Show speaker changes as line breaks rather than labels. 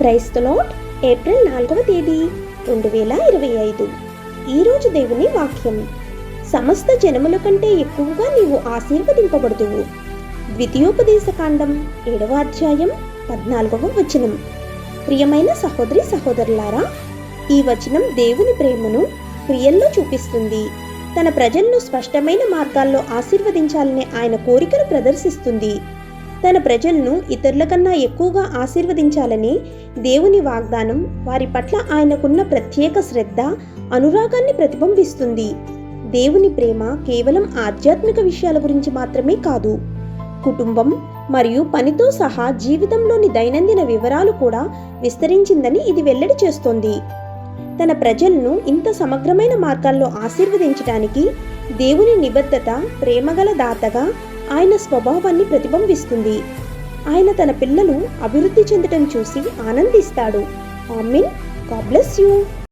Praise the lord. April 4వ తేదీ 2025. ఈరోజు దేవుని వాక్యం. సమస్త జనముల కంటే ఎక్కువగా నీవు ఆశీర్వదింపబడుదువు. ద్వితీయోపదేశకాండం 7వ అధ్యాయం 14వ వచనం. ప్రియమైన సహోదరి సహోదరులారా, ఈ వచనం దేవుని ప్రేమను క్రియల్లో చూపిస్తుంది. తన ప్రజలను స్పష్టమైన మార్గాల్లో ఆశీర్వదించాలనే ఆయన కోరికను ప్రదర్శిస్తుంది. తన ప్రజలను ఇతరుల కన్నా ఎక్కువగా ఆశీర్వదించాలని దేవుని వాగ్దానం వారి పట్ల ఆయనకున్న ప్రత్యేక శ్రద్ధ, అనురాగాన్ని ప్రతిబింబిస్తుంది. దేవుని ప్రేమ కేవలం ఆధ్యాత్మిక విషయాల గురించి మాత్రమే కాదు, కుటుంబం మరియు పనితో సహా జీవితంలోని దైనందిన వివరాలు కూడా విస్తరించిందని ఇది వెల్లడి చేస్తోంది. తన ప్రజలను ఇంత సమగ్రమైన మార్గాల్లో ఆశీర్వదించడానికి దేవుని నిబద్ధత, ప్రేమగల దాతగా ఆయన స్వభావాన్ని ప్రతిబింబిస్తుంది. ఆయన తన పిల్లలు అభివృద్ధి చెందటం చూసి ఆనందిస్తాడు. ఆమేన్. God bless you.